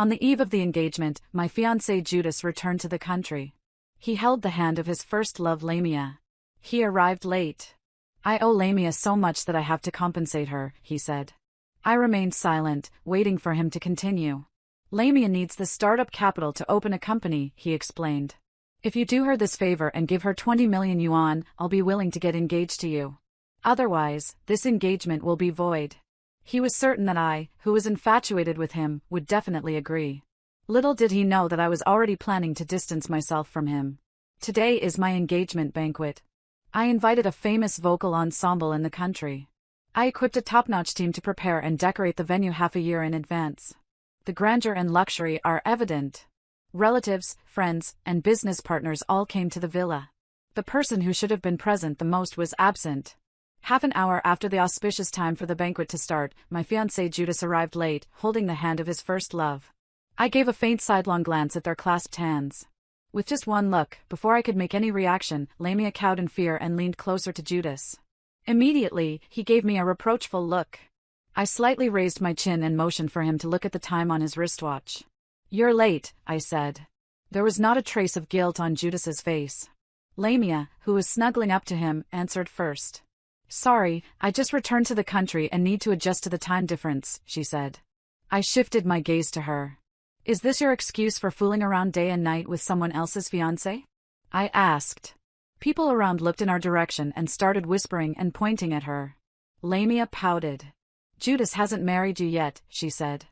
On the eve of the engagement, my fiancé Judas returned to the country. He held the hand of his first love Lamia. He arrived late. I owe Lamia so much that I have to compensate her, he said. I remained silent, waiting for him to continue. Lamia needs the startup capital to open a company, he explained. If you do her this favor and give her 20 million yuan, I'll be willing to get engaged to you. Otherwise, this engagement will be void. He was certain that I, who was infatuated with him, would definitely agree. Little did he know that I was already planning to distance myself from him. Today is my engagement banquet. I invited a famous vocal ensemble in the country. I equipped a top-notch team to prepare and decorate the venue half a year in advance. The grandeur and luxury are evident. Relatives, friends, and business partners all came to the villa. The person who should have been present the most was absent. Half an hour after the auspicious time for the banquet to start, my fiancé Judas arrived late, holding the hand of his first love. I gave a faint sidelong glance at their clasped hands. With just one look, before I could make any reaction, Lamia cowed in fear and leaned closer to Judas. Immediately, he gave me a reproachful look. I slightly raised my chin and motioned for him to look at the time on his wristwatch. "You're late," I said. There was not a trace of guilt on Judas's face. Lamia, who was snuggling up to him, answered first. "Sorry, I just returned to the country and need to adjust to the time difference," she said. I shifted my gaze to her. "Is this your excuse for fooling around day and night with someone else's fiancé?" I asked. People around looked in our direction and started whispering and pointing at her. Lamia pouted. "Judas hasn't married you yet," she said.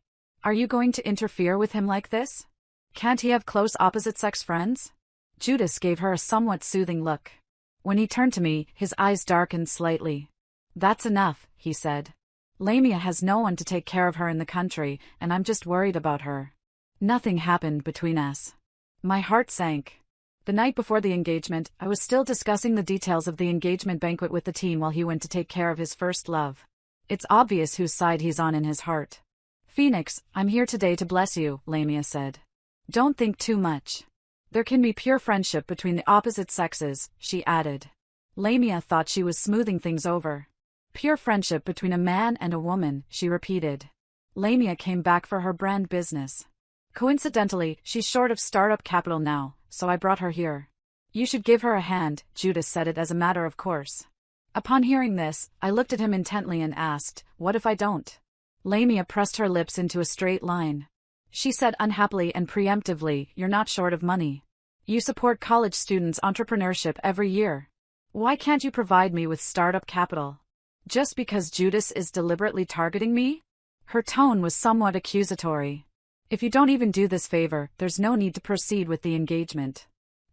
"Are you going to interfere with him like this? Can't he have close opposite-sex friends?" Judas gave her a somewhat soothing look. When he turned to me, his eyes darkened slightly. "That's enough," he said. "Lamia has no one to take care of her in the country, and I'm just worried about her." Nothing happened between us. My heart sank. The night before the engagement, I was still discussing the details of the engagement banquet with the team while he went to take care of his first love. It's obvious whose side he's on in his heart. "Phoenix, I'm here today to bless you," Lamia said. "Don't think too much. There can be pure friendship between the opposite sexes," she added. Lamia thought she was smoothing things over. "Pure friendship between a man and a woman," she repeated. Lamia came back for her brand business. Coincidentally, she's short of startup capital now, so I brought her here. "You should give her a hand," Judas said it as a matter of course. Upon hearing this, I looked at him intently and asked, "What if I don't?" Lamia pressed her lips into a straight line. She said unhappily and preemptively, "You're not short of money. You support college students' entrepreneurship every year. Why can't you provide me with startup capital? Just because Judas is deliberately targeting me?" Her tone was somewhat accusatory. "If you don't even do this favor, there's no need to proceed with the engagement.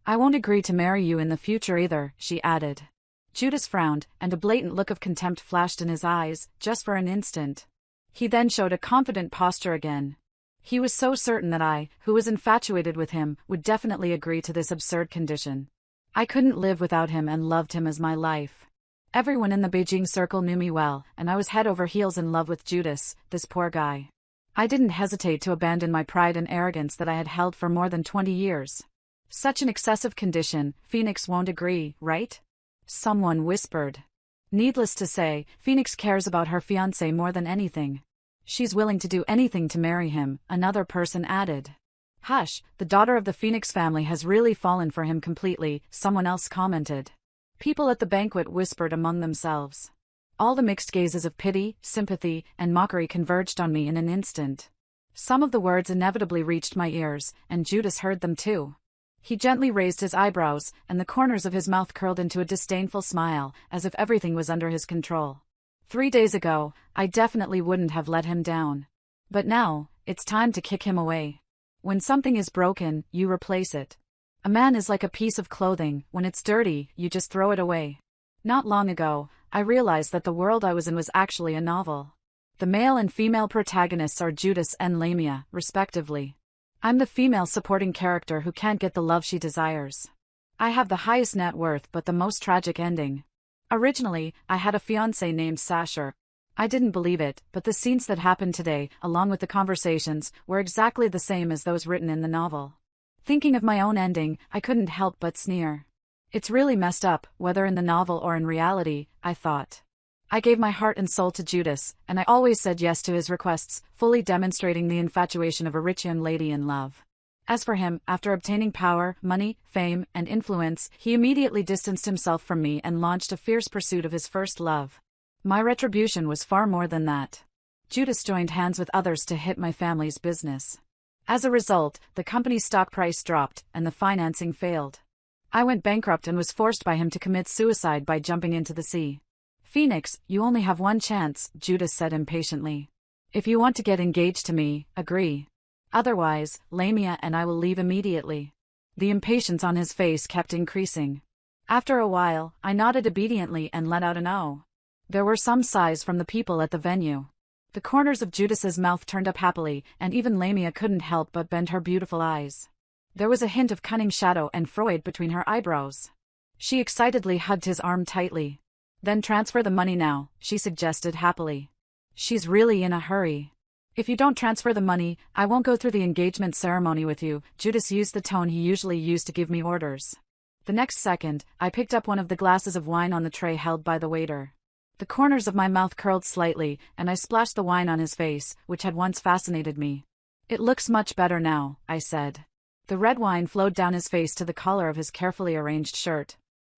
I won't agree to marry you in the future either," she added. Judas frowned, and a blatant look of contempt flashed in his eyes, just for an instant. He then showed a confident posture again. He was so certain that I, who was infatuated with him, would definitely agree to this absurd condition. I couldn't live without him and loved him as my life. Everyone in the Beijing circle knew me well, and I was head over heels in love with Judas, this poor guy. I didn't hesitate to abandon my pride and arrogance that I had held for more than 20 years. "Such an excessive condition, Phoenix won't agree, right?" Someone whispered. Needless to say, Phoenix cares about her fiancé more than anything. "She's willing to do anything to marry him," another person added. "Hush, the daughter of the Phoenix family has really fallen for him completely," someone else commented. People at the banquet whispered among themselves. All the mixed gazes of pity, sympathy, and mockery converged on me in an instant. Some of the words inevitably reached my ears, and Judas heard them too. He gently raised his eyebrows, and the corners of his mouth curled into a disdainful smile, as if everything was under his control. 3 days ago, I definitely wouldn't have let him down. But now, it's time to kick him away. When something is broken, you replace it. A man is like a piece of clothing, when it's dirty, you just throw it away. Not long ago, I realized that the world I was in was actually a novel. The male and female protagonists are Judas and Lamia, respectively. I'm the female supporting character who can't get the love she desires. I have the highest net worth but the most tragic ending. Originally, I had a fiancé named Sasher. I didn't believe it, but the scenes that happened today, along with the conversations, were exactly the same as those written in the novel. Thinking of my own ending, I couldn't help but sneer. It's really messed up, whether in the novel or in reality, I thought. I gave my heart and soul to Judas, and I always said yes to his requests, fully demonstrating the infatuation of a rich young lady in love. As for him, after obtaining power, money, fame, and influence, he immediately distanced himself from me and launched a fierce pursuit of his first love. My retribution was far more than that. Judas joined hands with others to hit my family's business. As a result, the company's stock price dropped, and the financing failed. I went bankrupt and was forced by him to commit suicide by jumping into the sea. Phoenix, you only have one chance, Judas said impatiently. If you want to get engaged to me, agree. Otherwise, Lamia and I will leave immediately. The impatience on his face kept increasing. After a while, I nodded obediently and let out an "oh." There were some sighs from the people at the venue. The corners of Judas's mouth turned up happily, and even Lamia couldn't help but bend her beautiful eyes. There was a hint of cunning shadow and Freud between her eyebrows. She excitedly hugged his arm tightly. Then transfer the money now, she suggested happily. She's really in a hurry. If you don't transfer the money, I won't go through the engagement ceremony with you. Judas used the tone he usually used to give me orders. The next second, I picked up one of the glasses of wine on the tray held by the waiter. The corners of my mouth curled slightly, and I splashed the wine on his face, which had once fascinated me. It looks much better now, I said. The red wine flowed down his face to the collar of his carefully arranged shirt.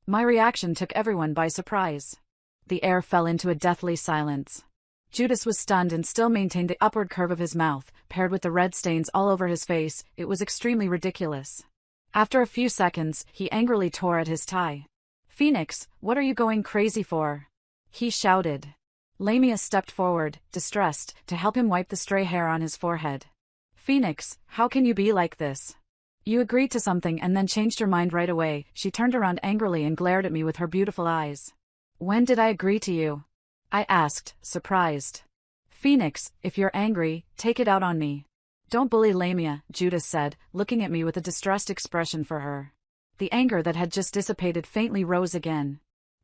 My reaction took everyone by surprise. The air fell into a deathly silence. Judas was stunned and still maintained the upward curve of his mouth, paired with the red stains all over his face. It was extremely ridiculous. After a few seconds, he angrily tore at his tie. "Phoenix, what are you going crazy for?" he shouted. Lamia stepped forward, distressed, to help him wipe the stray hair on his forehead. "Phoenix, how can you be like this? You agreed to something and then changed your mind right away." She turned around angrily and glared at me with her beautiful eyes. "When did I agree to you?" I asked, surprised. "Phoenix, if you're angry, take it out on me." "Don't bully Lamia," Judas said, looking at me with a distressed expression for her. The anger that had just dissipated faintly rose again.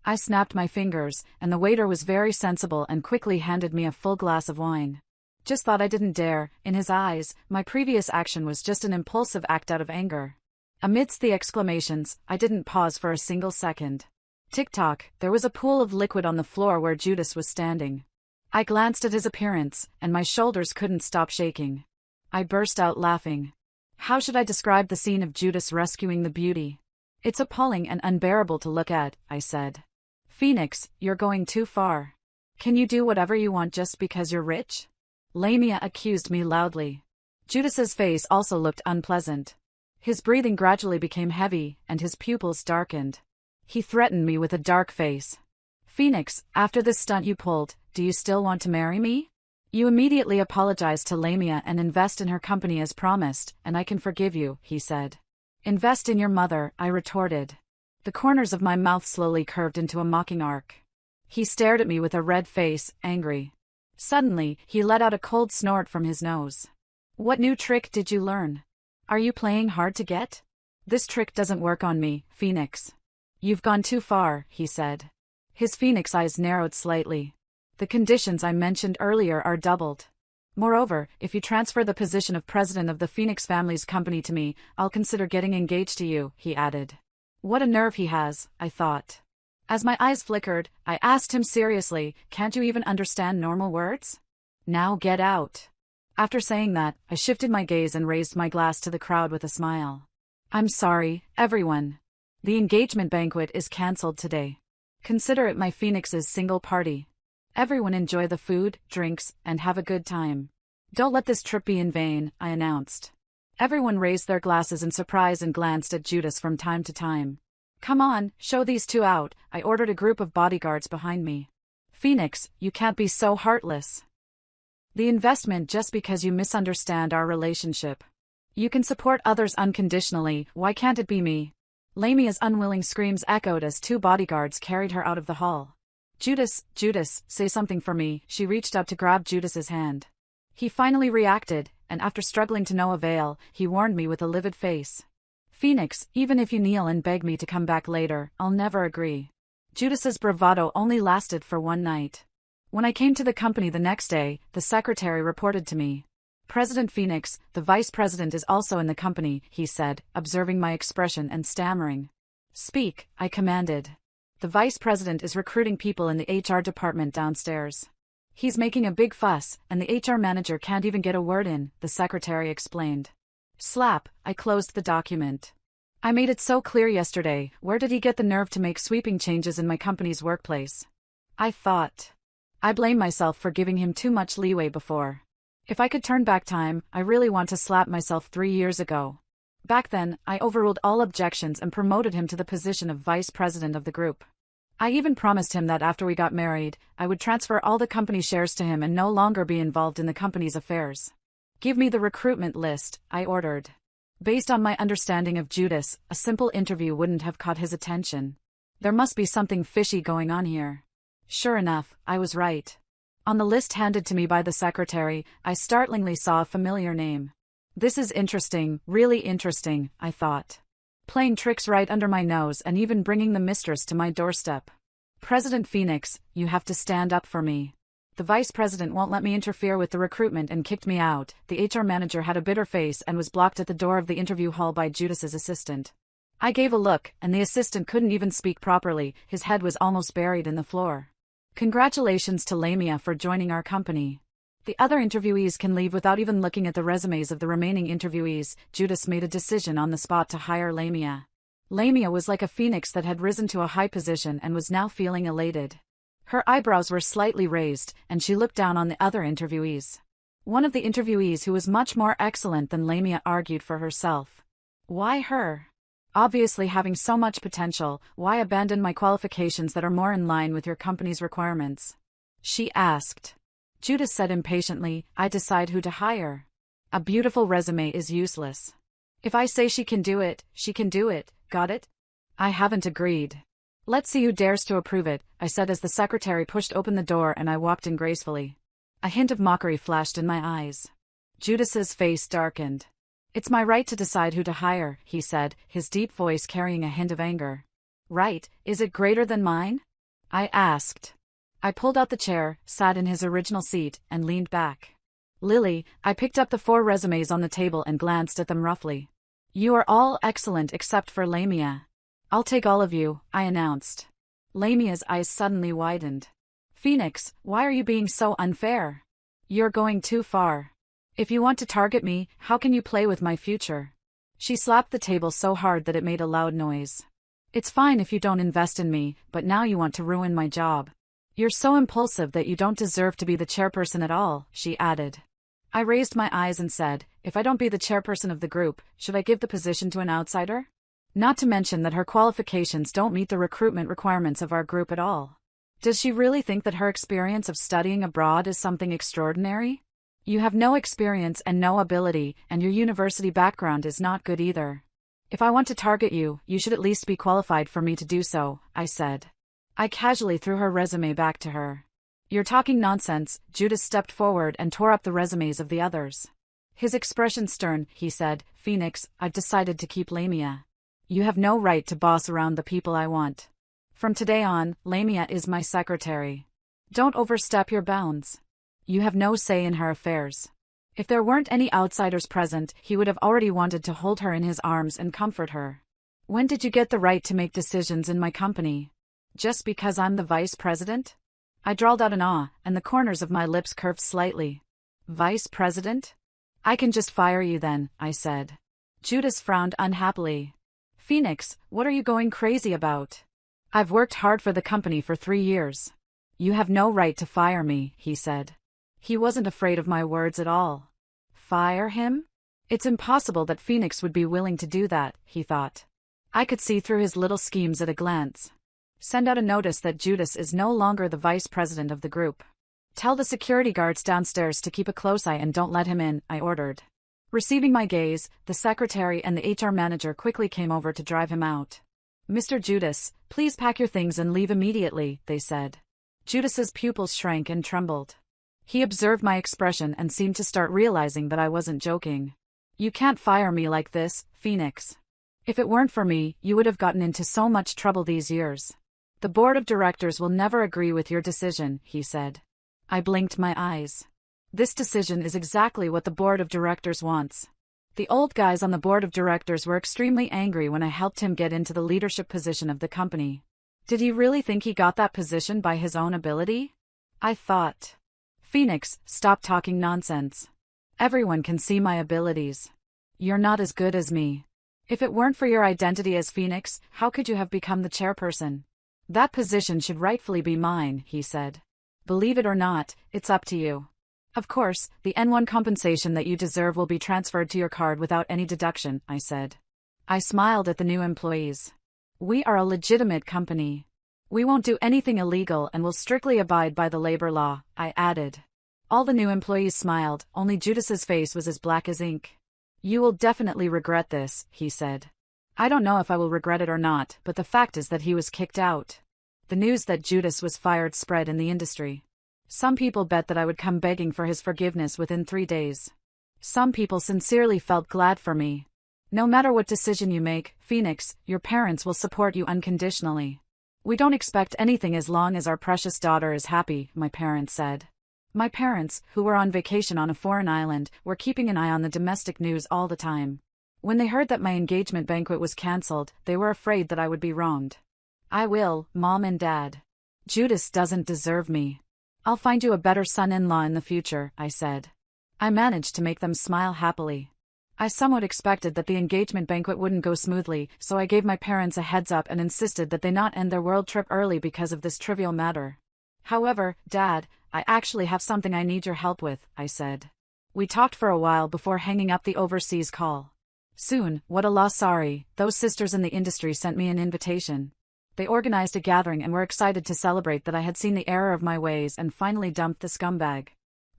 I snapped my fingers, and the waiter was very sensible and quickly handed me a full glass of wine. "Just thought I didn't dare." In his eyes, my previous action was just an impulsive act out of anger. Amidst the exclamations, I didn't pause for a single second. Tick-tock, there was a pool of liquid on the floor where Judas was standing. I glanced at his appearance, and my shoulders couldn't stop shaking. I burst out laughing. How should I describe the scene of Judas rescuing the beauty? "It's appalling and unbearable to look at," I said. "Phoenix, you're going too far. Can you do whatever you want just because you're rich?" Lamia accused me loudly. Judas's face also looked unpleasant. His breathing gradually became heavy, and his pupils darkened. He threatened me with a dark face. "Phoenix, after this stunt you pulled, do you still want to marry me? You immediately apologized to Lamia and invest in her company as promised, and I can forgive you," he said. "Invest in your mother," I retorted. The corners of my mouth slowly curved into a mocking arc. He stared at me with a red face, angry. Suddenly, he let out a cold snort from his nose. "What new trick did you learn? Are you playing hard to get? This trick doesn't work on me, Phoenix." "You've gone too far," he said. His phoenix eyes narrowed slightly. "The conditions I mentioned earlier are doubled. Moreover, if you transfer the position of president of the Phoenix family's company to me, I'll consider getting engaged to you," he added. What a nerve he has, I thought. As my eyes flickered, I asked him seriously, "Can't you even understand normal words? Now get out." After saying that, I shifted my gaze and raised my glass to the crowd with a smile. "I'm sorry, everyone. The engagement banquet is cancelled today. Consider it my Phoenix's single party. Everyone enjoy the food, drinks, and have a good time. Don't let this trip be in vain," I announced. Everyone raised their glasses in surprise and glanced at Judas from time to time. "Come on, show these two out," I ordered a group of bodyguards behind me. "Phoenix, you can't be so heartless. The investment just because you misunderstand our relationship. You can support others unconditionally, why can't it be me?" Lamia's unwilling screams echoed as two bodyguards carried her out of the hall. Judas, say something for me." She reached out to grab Judas's hand. He finally reacted, and after struggling to no avail, he warned me with a livid face. "Phoenix, even if you kneel and beg me to come back later, I'll never agree." Judas's bravado only lasted for one night. When I came to the company the next day, the secretary reported to me. "President Phoenix, the vice president is also in the company," he said, observing my expression and stammering. "Speak," I commanded. The vice president is recruiting people in the HR department downstairs. He's making a big fuss, and the HR manager can't even get a word in, the secretary explained. Slap, I closed the document. I made it so clear yesterday, where did he get the nerve to make sweeping changes in my company's workplace? I thought. I blame myself for giving him too much leeway before. If I could turn back time, I really want to slap myself 3 years ago. Back then, I overruled all objections and promoted him to the position of vice president of the group. I even promised him that after we got married, I would transfer all the company shares to him and no longer be involved in the company's affairs. Give me the recruitment list, I ordered. Based on my understanding of Judas, a simple interview wouldn't have caught his attention. There must be something fishy going on here. Sure enough, I was right. On the list handed to me by the secretary, I startlingly saw a familiar name. This is interesting, really interesting, I thought. Playing tricks right under my nose and even bringing the mistress to my doorstep. President Phoenix, you have to stand up for me. The vice president won't let me interfere with the recruitment and kicked me out. The HR manager had a bitter face and was blocked at the door of the interview hall by Judas's assistant. I gave a look, and the assistant couldn't even speak properly, his head was almost buried in the floor. Congratulations to Lamia for joining our company. The other interviewees can leave without even looking at the resumes of the remaining interviewees. Judas made a decision on the spot to hire Lamia. Lamia was like a phoenix that had risen to a high position and was now feeling elated. Her eyebrows were slightly raised, and she looked down on the other interviewees. One of the interviewees who was much more excellent than Lamia argued for herself. Why her? Obviously having so much potential, why abandon my qualifications that are more in line with your company's requirements? She asked. Judas said impatiently, I decide who to hire. A beautiful resume is useless. If I say she can do it, got it? I haven't agreed. Let's see who dares to approve it, I said as the secretary pushed open the door and I walked in gracefully. A hint of mockery flashed in my eyes. Judas's face darkened. It's my right to decide who to hire, he said, his deep voice carrying a hint of anger. Right, is it greater than mine? I asked. I pulled out the chair, sat in his original seat, and leaned back. Lily, I picked up the 4 resumes on the table and glanced at them roughly. You are all excellent except for Lamia. I'll take all of you, I announced. Lamia's eyes suddenly widened. Phoenix, why are you being so unfair? You're going too far. If you want to target me, how can you play with my future? She slapped the table so hard that it made a loud noise. It's fine if you don't invest in me, but now you want to ruin my job. You're so impulsive that you don't deserve to be the chairperson at all, she added. I raised my eyes and said, if I don't be the chairperson of the group, should I give the position to an outsider? Not to mention that her qualifications don't meet the recruitment requirements of our group at all. Does she really think that her experience of studying abroad is something extraordinary? You have no experience and no ability, and your university background is not good either. If I want to target you, you should at least be qualified for me to do so, I said. I casually threw her resume back to her. You're talking nonsense. Judas stepped forward and tore up the resumes of the others. His expression stern, he said, Phoenix, I've decided to keep Lamia. You have no right to boss around the people I want. From today on, Lamia is my secretary. Don't overstep your bounds. You have no say in her affairs. If there weren't any outsiders present, he would have already wanted to hold her in his arms and comfort her. When did you get the right to make decisions in my company? Just because I'm the vice president? I drawled out an ah, and the corners of my lips curved slightly. Vice president? I can just fire you then, I said. Judas frowned unhappily. Phoenix, what are you going crazy about? I've worked hard for the company for 3 years. You have no right to fire me, he said. He wasn't afraid of my words at all. Fire him? It's impossible that Phoenix would be willing to do that, he thought. I could see through his little schemes at a glance. Send out a notice that Judas is no longer the vice president of the group. Tell the security guards downstairs to keep a close eye and don't let him in, I ordered. Receiving my gaze, the secretary and the HR manager quickly came over to drive him out. Mr. Judas, please pack your things and leave immediately, they said. Judas's pupils shrank and trembled. He observed my expression and seemed to start realizing that I wasn't joking. You can't fire me like this, Phoenix. If it weren't for me, you would have gotten into so much trouble these years. The board of directors will never agree with your decision, he said. I blinked my eyes. This decision is exactly what the board of directors wants. The old guys on the board of directors were extremely angry when I helped him get into the leadership position of the company. Did he really think he got that position by his own ability? I thought. Phoenix, stop talking nonsense. Everyone can see my abilities. You're not as good as me. If it weren't for your identity as Phoenix, how could you have become the chairperson? That position should rightfully be mine, he said. Believe it or not, it's up to you. Of course, the N1 compensation that you deserve will be transferred to your card without any deduction, I said. I smiled at the new employees. We are a legitimate company. We won't do anything illegal and will strictly abide by the labor law, I added. All the new employees smiled, only Judas's face was as black as ink. You will definitely regret this, he said. I don't know if I will regret it or not, but the fact is that he was kicked out. The news that Judas was fired spread in the industry. Some people bet that I would come begging for his forgiveness within 3 days. Some people sincerely felt glad for me. No matter what decision you make, Phoenix, your parents will support you unconditionally. We don't expect anything as long as our precious daughter is happy, my parents said. My parents, who were on vacation on a foreign island, were keeping an eye on the domestic news all the time. When they heard that my engagement banquet was cancelled, they were afraid that I would be wronged. I will, Mom and Dad. Judas doesn't deserve me. I'll find you a better son-in-law in the future, I said. I managed to make them smile happily. I somewhat expected that the engagement banquet wouldn't go smoothly, so I gave my parents a heads up and insisted that they not end their world trip early because of this trivial matter. However, Dad, I actually have something I need your help with, I said. We talked for a while before hanging up the overseas call. Soon, what a loss, sorry, those sisters in the industry sent me an invitation. They organized a gathering and were excited to celebrate that I had seen the error of my ways and finally dumped the scumbag.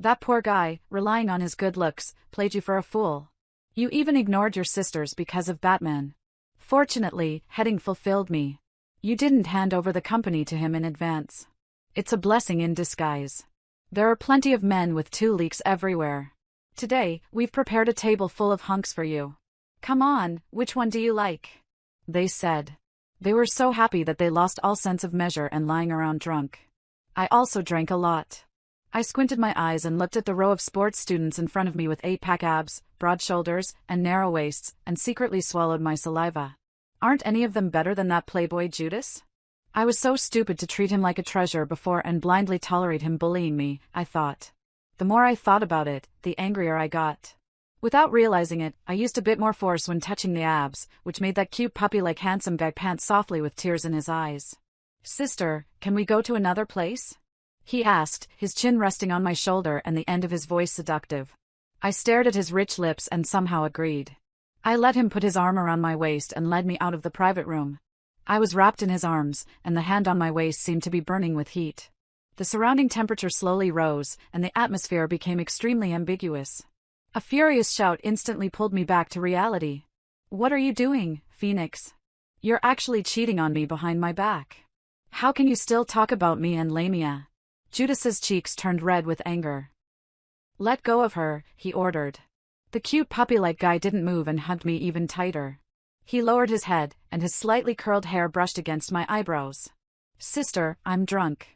That poor guy, relying on his good looks, played you for a fool. You even ignored your sisters because of Batman. Fortunately, Heading fulfilled me. You didn't hand over the company to him in advance. It's a blessing in disguise. There are plenty of men with 2 leaks everywhere. Today, we've prepared a table full of hunks for you. Come on, which one do you like? They said. They were so happy that they lost all sense of measure and lying around drunk. I also drank a lot. I squinted my eyes and looked at the row of sports students in front of me with 8-pack abs, broad shoulders, and narrow waists, and secretly swallowed my saliva. Aren't any of them better than that playboy Judas? I was so stupid to treat him like a treasure before and blindly tolerate him bullying me, I thought. The more I thought about it, the angrier I got. Without realizing it, I used a bit more force when touching the abs, which made that cute puppy-like handsome guy pant softly with tears in his eyes. Sister, can we go to another place? He asked, his chin resting on my shoulder and the end of his voice seductive. I stared at his rich lips and somehow agreed. I let him put his arm around my waist and led me out of the private room. I was wrapped in his arms, and the hand on my waist seemed to be burning with heat. The surrounding temperature slowly rose, and the atmosphere became extremely ambiguous. A furious shout instantly pulled me back to reality. What are you doing, Phoenix? You're actually cheating on me behind my back. How can you still talk about me and Lamia? Judas's cheeks turned red with anger. Let go of her, he ordered. The cute puppy-like guy didn't move and hugged me even tighter. He lowered his head, and his slightly curled hair brushed against my eyebrows. Sister, I'm drunk.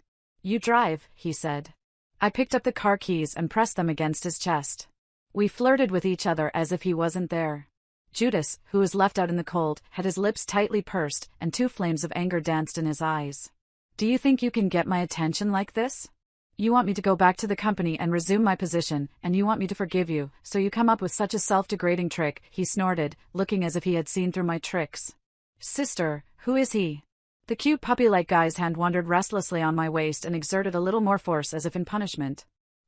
You drive, he said. I picked up the car keys and pressed them against his chest. We flirted with each other as if he wasn't there. Judas, who was left out in the cold, had his lips tightly pursed, and 2 flames of anger danced in his eyes. Do you think you can get my attention like this? You want me to go back to the company and resume my position, and you want me to forgive you, so you come up with such a self-degrading trick, he snorted, looking as if he had seen through my tricks. Sister, who is he? The cute puppy-like guy's hand wandered restlessly on my waist and exerted a little more force as if in punishment.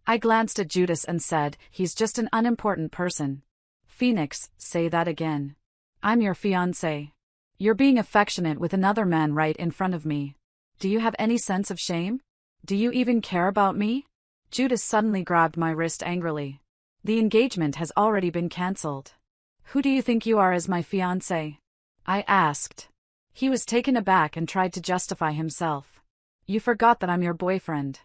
I glanced at Judas and said, he's just an unimportant person. Phoenix, say that again. I'm your fiancé. You're being affectionate with another man right in front of me. Do you have any sense of shame? Do you even care about me? Judas suddenly grabbed my wrist angrily. The engagement has already been cancelled. Who do you think you are as my fiancé? I asked. He was taken aback and tried to justify himself. You forgot that I'm your boyfriend.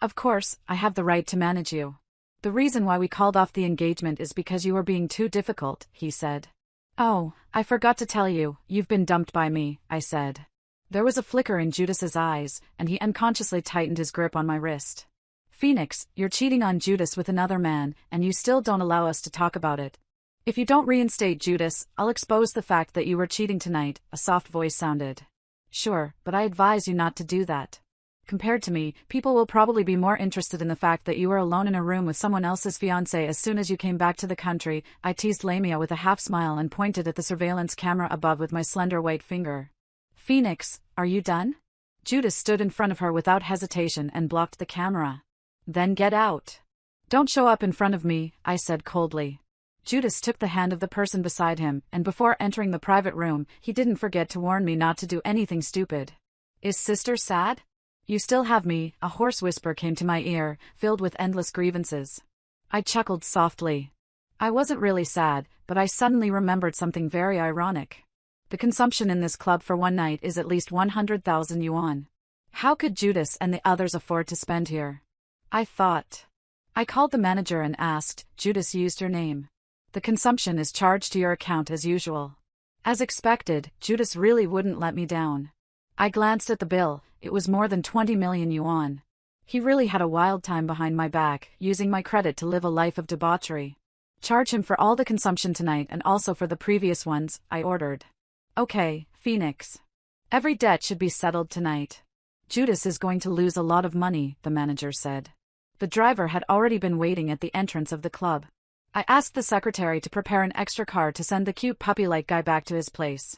Of course, I have the right to manage you. The reason why we called off the engagement is because you were being too difficult, he said. Oh, I forgot to tell you, you've been dumped by me, I said. There was a flicker in Judas's eyes, and he unconsciously tightened his grip on my wrist. Phoenix, you're cheating on Judas with another man, and you still don't allow us to talk about it. If you don't reinstate Judas, I'll expose the fact that you were cheating tonight, a soft voice sounded. Sure, but I advise you not to do that. Compared to me, people will probably be more interested in the fact that you were alone in a room with someone else's fiancé as soon as you came back to the country. I teased Lamia with a half smile and pointed at the surveillance camera above with my slender white finger. Phoenix, are you done? Judas stood in front of her without hesitation and blocked the camera. Then get out. Don't show up in front of me, I said coldly. Judas took the hand of the person beside him, and before entering the private room, he didn't forget to warn me not to do anything stupid. Is sister sad? You still have me, a hoarse whisper came to my ear, filled with endless grievances. I chuckled softly. I wasn't really sad, but I suddenly remembered something very ironic. The consumption in this club for one night is at least 100,000 yuan. How could Judas and the others afford to spend here? I thought. I called the manager and asked, Judas used your name. The consumption is charged to your account as usual. As expected, Judas really wouldn't let me down. I glanced at the bill, it was more than 20 million yuan. He really had a wild time behind my back, using my credit to live a life of debauchery. Charge him for all the consumption tonight and also for the previous ones, I ordered. Okay, Phoenix. Every debt should be settled tonight. Judas is going to lose a lot of money, the manager said. The driver had already been waiting at the entrance of the club. I asked the secretary to prepare an extra car to send the cute puppy-like guy back to his place.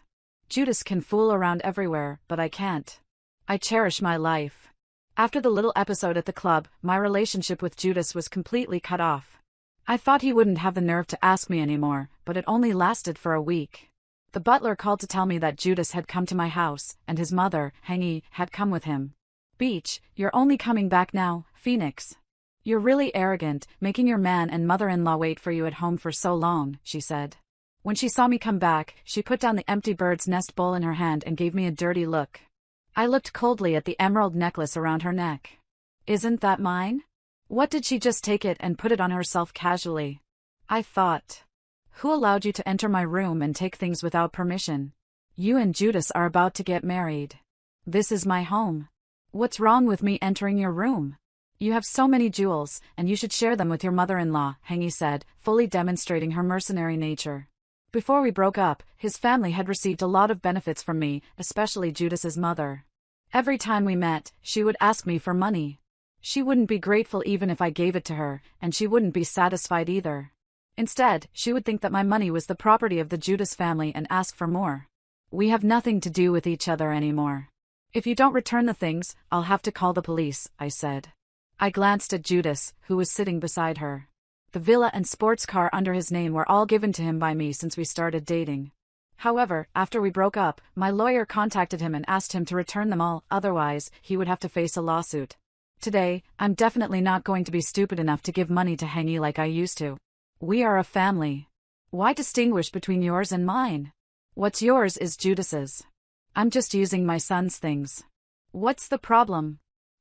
Judas can fool around everywhere, but I can't. I cherish my life. After the little episode at the club, my relationship with Judas was completely cut off. I thought he wouldn't have the nerve to ask me anymore, but it only lasted for a week. The butler called to tell me that Judas had come to my house, and his mother, Hangi, had come with him. Beach, you're only coming back now, Phoenix. You're really arrogant, making your man and mother-in-law wait for you at home for so long, she said. When she saw me come back, she put down the empty bird's nest bowl in her hand and gave me a dirty look. I looked coldly at the emerald necklace around her neck. Isn't that mine? What did she just take it and put it on herself casually? I thought. Who allowed you to enter my room and take things without permission? You and Judas are about to get married. This is my home. What's wrong with me entering your room? You have so many jewels, and you should share them with your mother-in-law, Hangi said, fully demonstrating her mercenary nature. Before we broke up, his family had received a lot of benefits from me, especially Judas's mother. Every time we met, she would ask me for money. She wouldn't be grateful even if I gave it to her, and she wouldn't be satisfied either. Instead, she would think that my money was the property of the Judas family and ask for more. We have nothing to do with each other anymore. If you don't return the things, I'll have to call the police, I said. I glanced at Judas, who was sitting beside her. The villa and sports car under his name were all given to him by me since we started dating. However, after we broke up, my lawyer contacted him and asked him to return them all, otherwise, he would have to face a lawsuit. Today, I'm definitely not going to be stupid enough to give money to Hangi like I used to. We are a family. Why distinguish between yours and mine? What's yours is Judas's. I'm just using my son's things. What's the problem?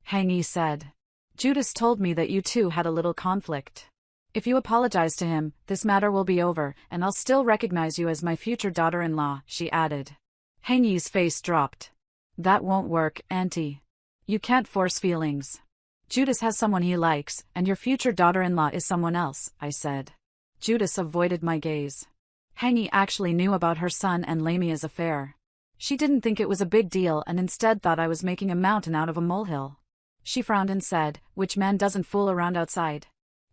Hangi said. Judas told me that you two had a little conflict. If you apologize to him, this matter will be over, and I'll still recognize you as my future daughter-in-law, she added. Hangi's face dropped. That won't work, Auntie. You can't force feelings. Judas has someone he likes, and your future daughter-in-law is someone else, I said. Judas avoided my gaze. Hangi actually knew about her son and Lamia's affair. She didn't think it was a big deal and instead thought I was making a mountain out of a molehill. She frowned and said, which man doesn't fool around outside?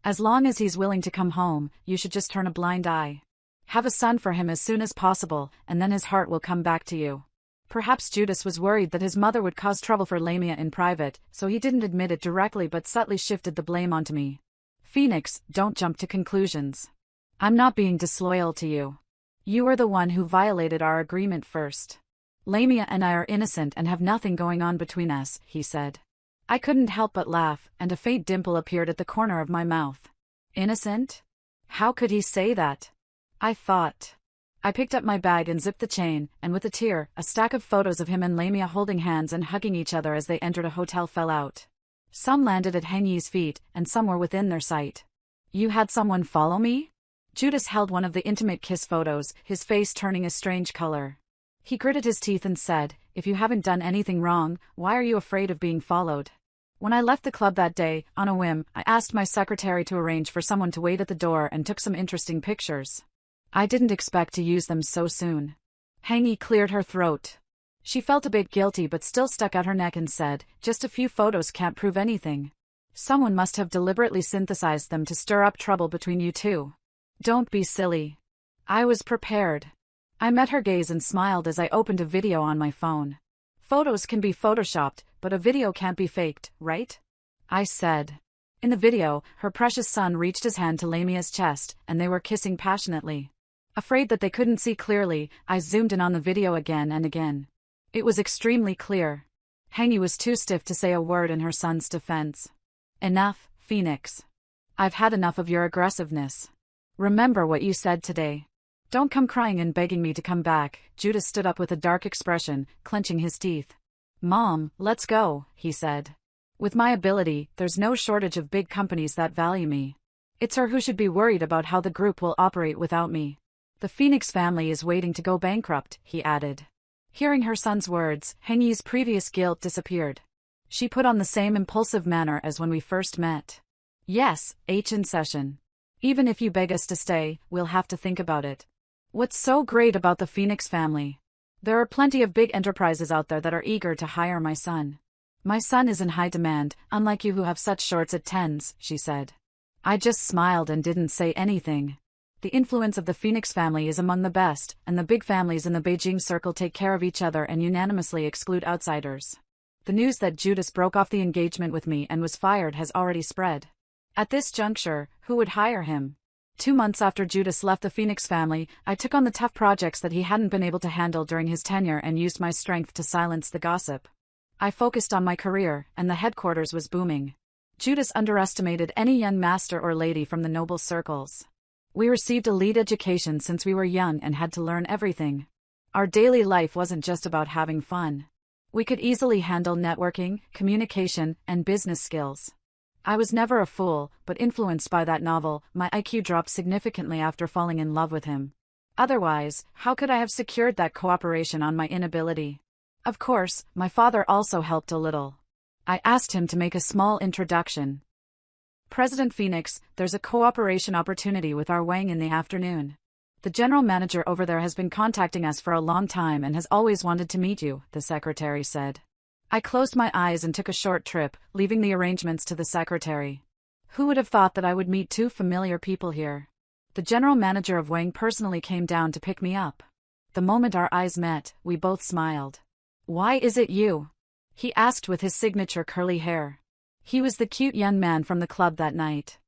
As long as he's willing to come home, you should just turn a blind eye. Have a son for him as soon as possible, and then his heart will come back to you. Perhaps Judas was worried that his mother would cause trouble for Lamia in private, so he didn't admit it directly but subtly shifted the blame onto me. Phoenix, don't jump to conclusions. I'm not being disloyal to you. You are the one who violated our agreement first. Lamia and I are innocent and have nothing going on between us, he said. I couldn't help but laugh, and a faint dimple appeared at the corner of my mouth. Innocent? How could he say that? I thought. I picked up my bag and zipped the chain, and with a tear, a stack of photos of him and Lamia holding hands and hugging each other as they entered a hotel fell out. Some landed at Hangi's feet, and some were within their sight. You had someone follow me? Judas held one of the intimate kiss photos, his face turning a strange color. He gritted his teeth and said, if you haven't done anything wrong, why are you afraid of being followed? When I left the club that day, on a whim, I asked my secretary to arrange for someone to wait at the door and took some interesting pictures. I didn't expect to use them so soon. Hangi cleared her throat. She felt a bit guilty but still stuck out her neck and said, "Just a few photos can't prove anything. Someone must have deliberately synthesized them to stir up trouble between you two. Don't be silly." I was prepared. I met her gaze and smiled as I opened a video on my phone. "Photos can be photoshopped, but a video can't be faked, right?" I said. In the video, her precious son reached his hand to Lamia's chest, and they were kissing passionately. Afraid that they couldn't see clearly, I zoomed in on the video again and again. It was extremely clear. Hangyi was too stiff to say a word in her son's defense. "Enough, Phoenix. I've had enough of your aggressiveness. Remember what you said today. Don't come crying and begging me to come back." Judas stood up with a dark expression, clenching his teeth. "Mom, let's go," he said. "With my ability, there's no shortage of big companies that value me. It's her who should be worried about how the group will operate without me. The Phoenix family is waiting to go bankrupt," he added. Hearing her son's words, Hengyi's previous guilt disappeared. She put on the same impulsive manner as when we first met. "Yes, H in session. Even if you beg us to stay, we'll have to think about it. What's so great about the Phoenix family? There are plenty of big enterprises out there that are eager to hire my son. My son is in high demand, unlike you who have such shorts at tens," she said. I just smiled and didn't say anything. The influence of the Phoenix family is among the best, and the big families in the Beijing circle take care of each other and unanimously exclude outsiders. The news that Judas broke off the engagement with me and was fired has already spread. At this juncture, who would hire him? 2 months after Judas left the Phoenix family, I took on the tough projects that he hadn't been able to handle during his tenure and used my strength to silence the gossip. I focused on my career, and the headquarters was booming. Judas underestimated any young master or lady from the noble circles. We received elite education since we were young and had to learn everything. Our daily life wasn't just about having fun. We could easily handle networking, communication, and business skills. I was never a fool, but influenced by that novel, my IQ dropped significantly after falling in love with him. Otherwise, how could I have secured that cooperation on my inability? Of course, my father also helped a little. I asked him to make a small introduction. "President Phoenix, there's a cooperation opportunity with our Wang in the afternoon. The general manager over there has been contacting us for a long time and has always wanted to meet you," the secretary said. I closed my eyes and took a short trip, leaving the arrangements to the secretary. Who would have thought that I would meet 2 familiar people here? The general manager of Wang personally came down to pick me up. The moment our eyes met, we both smiled. "Why is it you?" he asked with his signature curly hair. He was the cute young man from the club that night.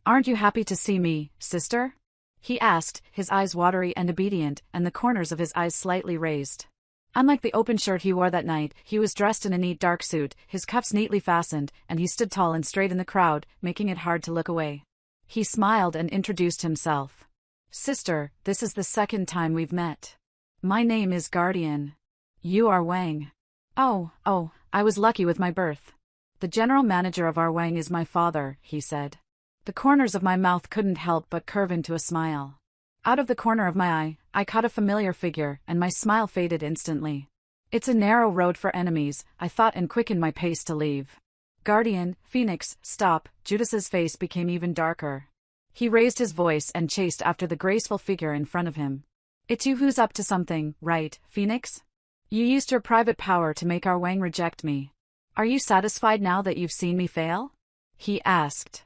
"Aren't you happy to see me, sister?" he asked, his eyes watery and obedient, and the corners of his eyes slightly raised. Unlike the open shirt he wore that night, he was dressed in a neat dark suit, his cuffs neatly fastened, and he stood tall and straight in the crowd, making it hard to look away. He smiled and introduced himself. "Sister, this is the second time we've met. My name is Guardian. You are Wang." Oh, I was lucky with my birth. "The general manager of our Wang is my father," he said. The corners of my mouth couldn't help but curve into a smile. Out of the corner of my eye, I caught a familiar figure, and my smile faded instantly. It's a narrow road for enemies, I thought, and quickened my pace to leave. "Guardian, Phoenix, stop." Judas's face became even darker. He raised his voice and chased after the graceful figure in front of him. "It's you who's up to something, right, Phoenix? You used your private power to make our Wang reject me. Are you satisfied now that you've seen me fail?" he asked.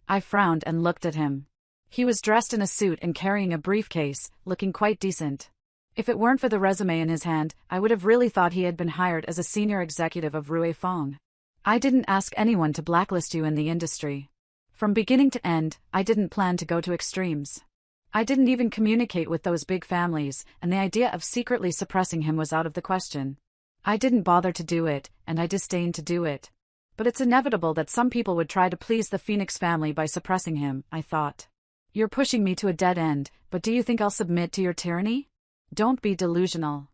I frowned and looked at him. He was dressed in a suit and carrying a briefcase, looking quite decent. If it weren't for the resume in his hand, I would have really thought he had been hired as a senior executive of Rue Fong. "I didn't ask anyone to blacklist you in the industry. From beginning to end, I didn't plan to go to extremes. I didn't even communicate with those big families, and the idea of secretly suppressing him was out of the question. I didn't bother to do it, and I disdained to do it. But it's inevitable that some people would try to please the Phoenix family by suppressing him," I thought. "You're pushing me to a dead end, but do you think I'll submit to your tyranny? Don't be delusional.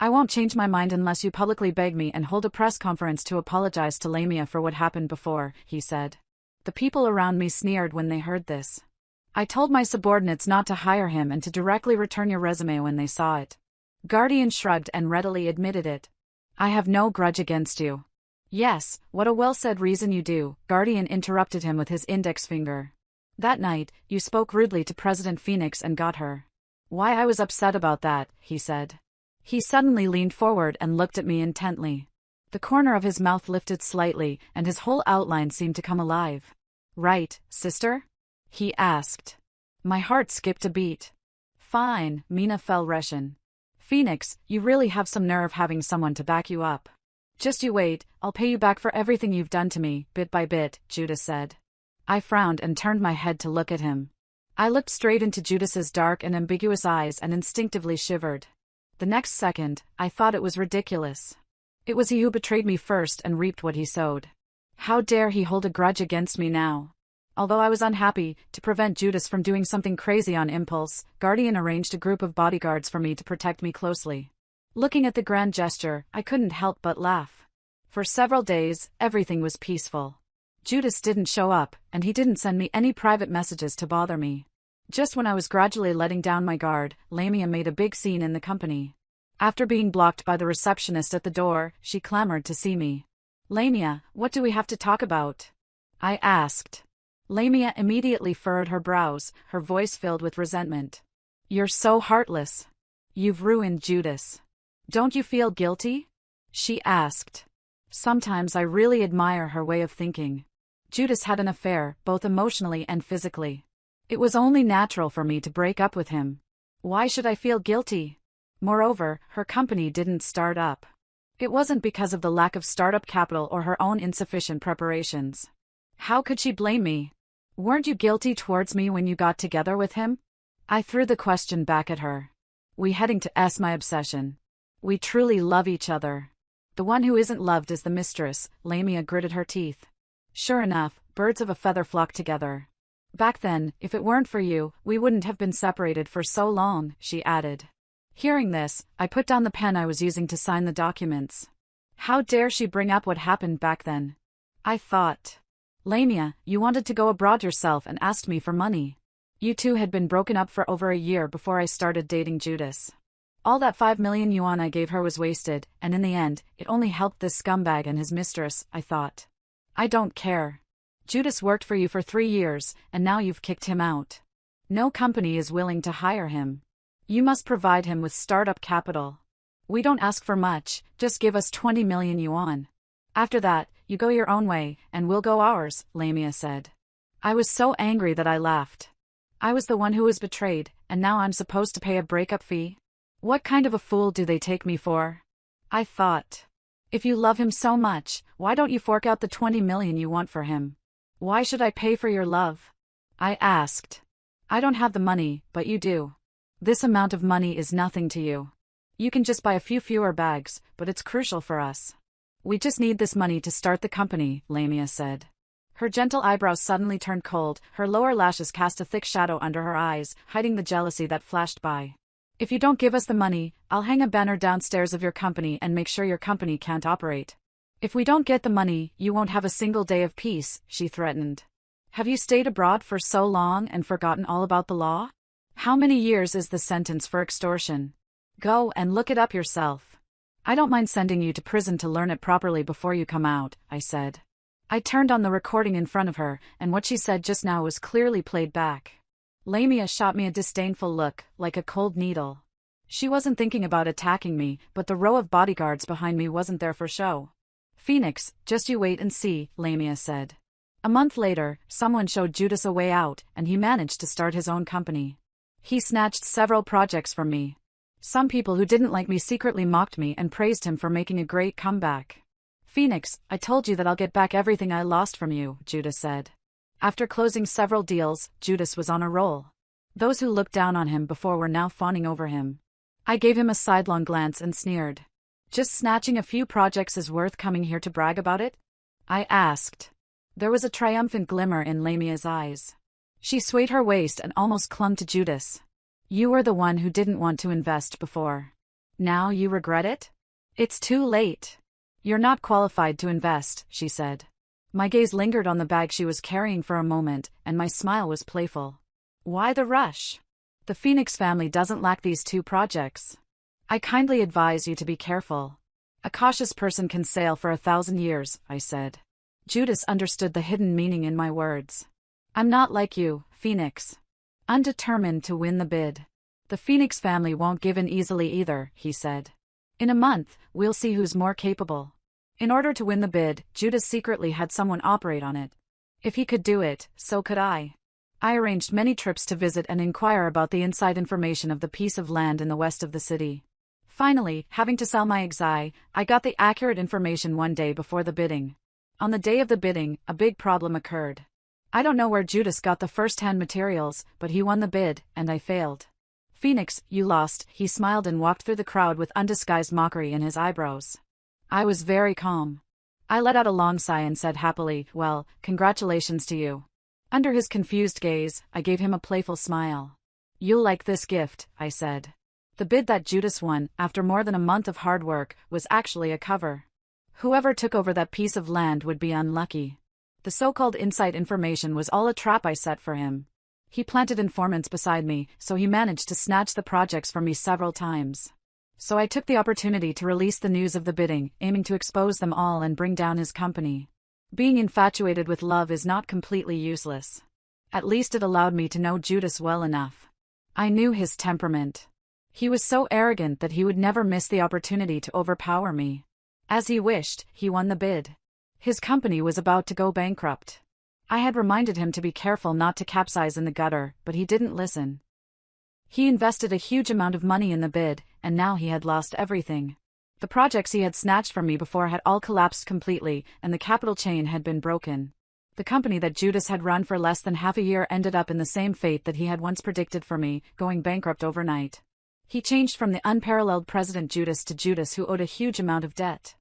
I won't change my mind unless you publicly beg me and hold a press conference to apologize to Lamia for what happened before," he said. The people around me sneered when they heard this. I told my subordinates not to hire him and to directly return your resume when they saw it. Guardian shrugged and readily admitted it. "I have no grudge against you." "Yes, what a well-said reason you do," Guardian interrupted him with his index finger. "That night, you spoke rudely to President Phoenix and got her." "Why I was upset about that," he said. He suddenly leaned forward and looked at me intently. The corner of his mouth lifted slightly, and his whole outline seemed to come alive. "Right, sister?" he asked. My heart skipped a beat. "Fine, Mina fell Russian. Phoenix, you really have some nerve having someone to back you up. Just you wait, I'll pay you back for everything you've done to me, bit by bit," Judas said. I frowned and turned my head to look at him. I looked straight into Judas's dark and ambiguous eyes and instinctively shivered. The next second, I thought it was ridiculous. It was he who betrayed me first and reaped what he sowed. How dare he hold a grudge against me now? Although I was unhappy, to prevent Judas from doing something crazy on impulse, Guardian arranged a group of bodyguards for me to protect me closely. Looking at the grand gesture, I couldn't help but laugh. For several days, everything was peaceful. Judas didn't show up, and he didn't send me any private messages to bother me. Just when I was gradually letting down my guard, Lamia made a big scene in the company. After being blocked by the receptionist at the door, she clamored to see me. "Lamia, what do we have to talk about?" I asked. Lamia immediately furrowed her brows, her voice filled with resentment. "You're so heartless. You've ruined Judas. Don't you feel guilty?" she asked. Sometimes I really admire her way of thinking. Judas had an affair, both emotionally and physically. It was only natural for me to break up with him. Why should I feel guilty? Moreover, her company didn't start up. It wasn't because of the lack of startup capital or her own insufficient preparations. How could she blame me? Weren't you guilty towards me when you got together with him? I threw the question back at her. We heading to my obsession. We truly love each other. The one who isn't loved is the mistress, Lamia gritted her teeth. Sure enough, birds of a feather flock together. Back then, if it weren't for you, we wouldn't have been separated for so long, she added. Hearing this, I put down the pen I was using to sign the documents. How dare she bring up what happened back then? I thought. Lamia, you wanted to go abroad yourself and asked me for money. You two had been broken up for over a year before I started dating Judas. All that 5 million yuan I gave her was wasted, and in the end, it only helped this scumbag and his mistress, I thought. I don't care. Judas worked for you for 3 years, and now you've kicked him out. No company is willing to hire him. You must provide him with startup capital. We don't ask for much, just give us 20 million yuan. After that, you go your own way, and we'll go ours, Lamia said. I was so angry that I laughed. I was the one who was betrayed, and now I'm supposed to pay a breakup fee? What kind of a fool do they take me for? I thought. If you love him so much, why don't you fork out the 20 million you want for him? Why should I pay for your love? I asked. I don't have the money, but you do. This amount of money is nothing to you. You can just buy a few fewer bags, but it's crucial for us. We just need this money to start the company, Lamia said. Her gentle eyebrows suddenly turned cold, her lower lashes cast a thick shadow under her eyes, hiding the jealousy that flashed by. If you don't give us the money, I'll hang a banner downstairs of your company and make sure your company can't operate. If we don't get the money, you won't have a single day of peace, she threatened. Have you stayed abroad for so long and forgotten all about the law? How many years is the sentence for extortion? Go and look it up yourself. I don't mind sending you to prison to learn it properly before you come out, I said. I turned on the recording in front of her, and what she said just now was clearly played back. Lamia shot me a disdainful look, like a cold needle. She wasn't thinking about attacking me, but the row of bodyguards behind me wasn't there for show. Phoenix, just you wait and see, Lamia said. A month later, someone showed Judas a way out, and he managed to start his own company. He snatched several projects from me. Some people who didn't like me secretly mocked me and praised him for making a great comeback. Phoenix, I told you that I'll get back everything I lost from you, Judas said. After closing several deals, Judas was on a roll. Those who looked down on him before were now fawning over him. I gave him a sidelong glance and sneered. Just snatching a few projects is worth coming here to brag about it? I asked. There was a triumphant glimmer in Lamia's eyes. She swayed her waist and almost clung to Judas. You were the one who didn't want to invest before. Now you regret it? It's too late. You're not qualified to invest, she said. My gaze lingered on the bag she was carrying for a moment, and my smile was playful. Why the rush? The Phoenix family doesn't lack these 2 projects. I kindly advise you to be careful. A cautious person can sail for 1,000 years, I said. Judas understood the hidden meaning in my words. I'm not like you, Phoenix. Undetermined to win the bid. The Phoenix family won't give in easily either, he said. In a month, we'll see who's more capable. In order to win the bid, Judas secretly had someone operate on it. If he could do it, so could I. I arranged many trips to visit and inquire about the inside information of the piece of land in the west of the city. Finally, having to sell my exai, I got the accurate information one day before the bidding. On the day of the bidding, a big problem occurred. I don't know where Judas got the first-hand materials, but he won the bid, and I failed. Phoenix, you lost, he smiled and walked through the crowd with undisguised mockery in his eyebrows. I was very calm. I let out a long sigh and said happily, well, congratulations to you. Under his confused gaze, I gave him a playful smile. You'll like this gift, I said. The bid that Judas won, after more than a month of hard work, was actually a cover. Whoever took over that piece of land would be unlucky. The so-called inside information was all a trap I set for him. He planted informants beside me, so he managed to snatch the projects from me several times. So I took the opportunity to release the news of the bidding, aiming to expose them all and bring down his company. Being infatuated with love is not completely useless. At least it allowed me to know Judas well enough. I knew his temperament. He was so arrogant that he would never miss the opportunity to overpower me. As he wished, he won the bid. His company was about to go bankrupt. I had reminded him to be careful not to capsize in the gutter, but he didn't listen. He invested a huge amount of money in the bid, and now he had lost everything. The projects he had snatched from me before had all collapsed completely, and the capital chain had been broken. The company that Judas had run for less than half a year ended up in the same fate that he had once predicted for me, going bankrupt overnight. He changed from the unparalleled President Judas to Judas who owed a huge amount of debt.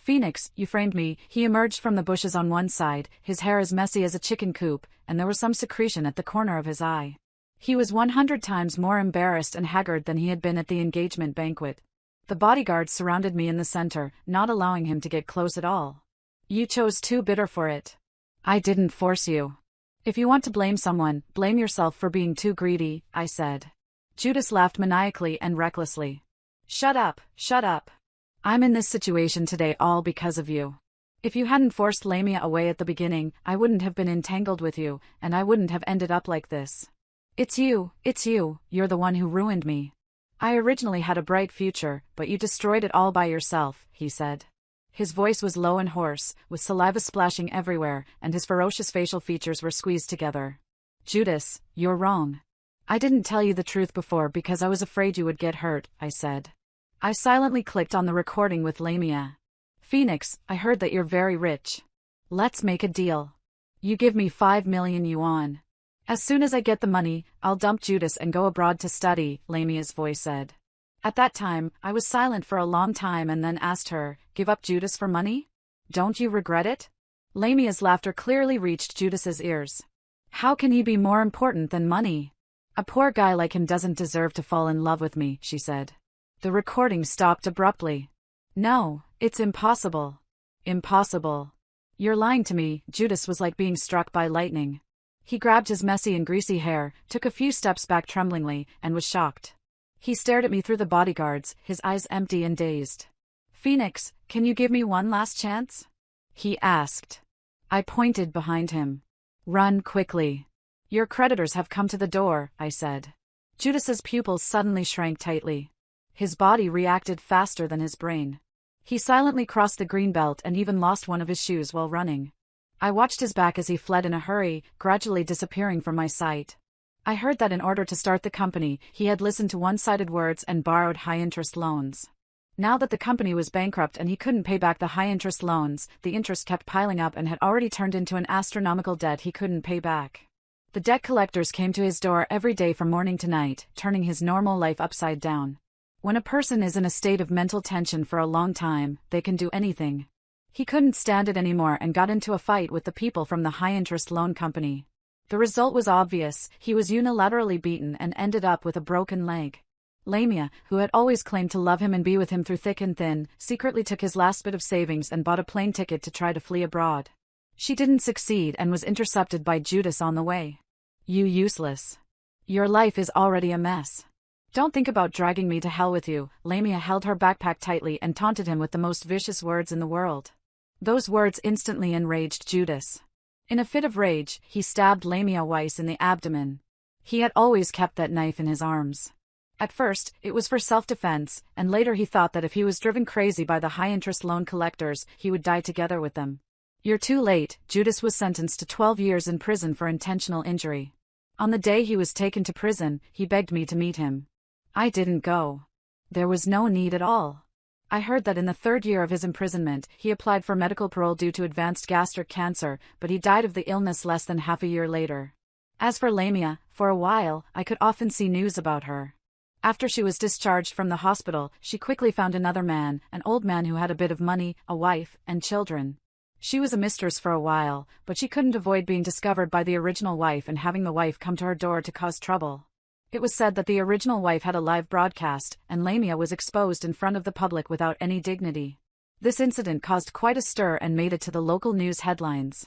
Phoenix, you framed me. He emerged from the bushes on one side, his hair as messy as a chicken coop, and there was some secretion at the corner of his eye. He was 100 times more embarrassed and haggard than he had been at the engagement banquet. The bodyguards surrounded me in the center, not allowing him to get close at all. You chose too bitter for it. I didn't force you. If you want to blame someone, blame yourself for being too greedy, I said. Judas laughed maniacally and recklessly. Shut up, shut up. I'm in this situation today all because of you. If you hadn't forced Lamia away at the beginning, I wouldn't have been entangled with you, and I wouldn't have ended up like this. It's you, you're the one who ruined me. I originally had a bright future, but you destroyed it all by yourself, he said. His voice was low and hoarse, with saliva splashing everywhere, and his ferocious facial features were squeezed together. Judas, you're wrong. I didn't tell you the truth before because I was afraid you would get hurt, I said. I silently clicked on the recording with Lamia. Phoenix, I heard that you're very rich. Let's make a deal. You give me 5 million yuan. As soon as I get the money, I'll dump Judas and go abroad to study, Lamia's voice said. At that time, I was silent for a long time and then asked her, give up Judas for money? Don't you regret it? Lamia's laughter clearly reached Judas's ears. How can he be more important than money? A poor guy like him doesn't deserve to fall in love with me, she said. The recording stopped abruptly. No, it's impossible. Impossible. You're lying to me. Judas was like being struck by lightning. He grabbed his messy and greasy hair, took a few steps back tremblingly, and was shocked. He stared at me through the bodyguards, his eyes empty and dazed. Phoenix, can you give me one last chance? He asked. I pointed behind him. Run quickly. Your creditors have come to the door, I said. Judas's pupils suddenly shrank tightly. His body reacted faster than his brain. He silently crossed the green belt and even lost one of his shoes while running. I watched his back as he fled in a hurry, gradually disappearing from my sight. I heard that in order to start the company, he had listened to one-sided words and borrowed high-interest loans. Now that the company was bankrupt and he couldn't pay back the high-interest loans, the interest kept piling up and had already turned into an astronomical debt he couldn't pay back. The debt collectors came to his door every day from morning to night, turning his normal life upside down. When a person is in a state of mental tension for a long time, they can do anything. He couldn't stand it anymore and got into a fight with the people from the high-interest loan company. The result was obvious. He was unilaterally beaten and ended up with a broken leg. Lamia, who had always claimed to love him and be with him through thick and thin, secretly took his last bit of savings and bought a plane ticket to try to flee abroad. She didn't succeed and was intercepted by Judas on the way. You useless. Your life is already a mess. Don't think about dragging me to hell with you. Lamia held her backpack tightly and taunted him with the most vicious words in the world. Those words instantly enraged Judas. In a fit of rage, he stabbed Lamia Weiss in the abdomen. He had always kept that knife in his arms. At first, it was for self-defense, and later he thought that if he was driven crazy by the high-interest loan collectors, he would die together with them. You're too late. Judas was sentenced to 12 years in prison for intentional injury. On the day he was taken to prison, he begged me to meet him. I didn't go. There was no need at all. I heard that in the 3rd year of his imprisonment, he applied for medical parole due to advanced gastric cancer, but he died of the illness less than half a year later. As for Lamia, for a while, I could often see news about her. After she was discharged from the hospital, she quickly found another man, an old man who had a bit of money, a wife, and children. She was a mistress for a while, but she couldn't avoid being discovered by the original wife and having the wife come to her door to cause trouble. It was said that the original wife had a live broadcast, and Lamia was exposed in front of the public without any dignity. This incident caused quite a stir and made it to the local news headlines.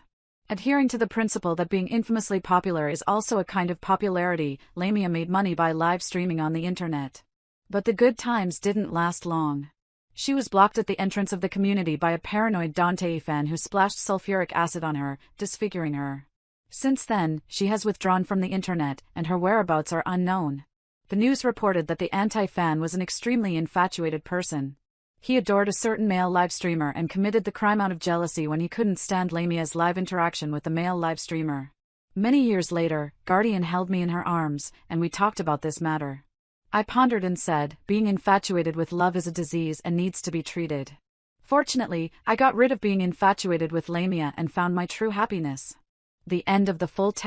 Adhering to the principle that being infamously popular is also a kind of popularity, Lamia made money by live streaming on the internet. But the good times didn't last long. She was blocked at the entrance of the community by a paranoid Dante fan who splashed sulfuric acid on her, disfiguring her. Since then, she has withdrawn from the internet, and her whereabouts are unknown. The news reported that the anti-fan was an extremely infatuated person. He adored a certain male live streamer and committed the crime out of jealousy when he couldn't stand Lamia's live interaction with the male live streamer. Many years later, Guardian held me in her arms, and we talked about this matter. I pondered and said, being infatuated with love is a disease and needs to be treated. Fortunately, I got rid of being infatuated with Lamia and found my true happiness. The end of the full text.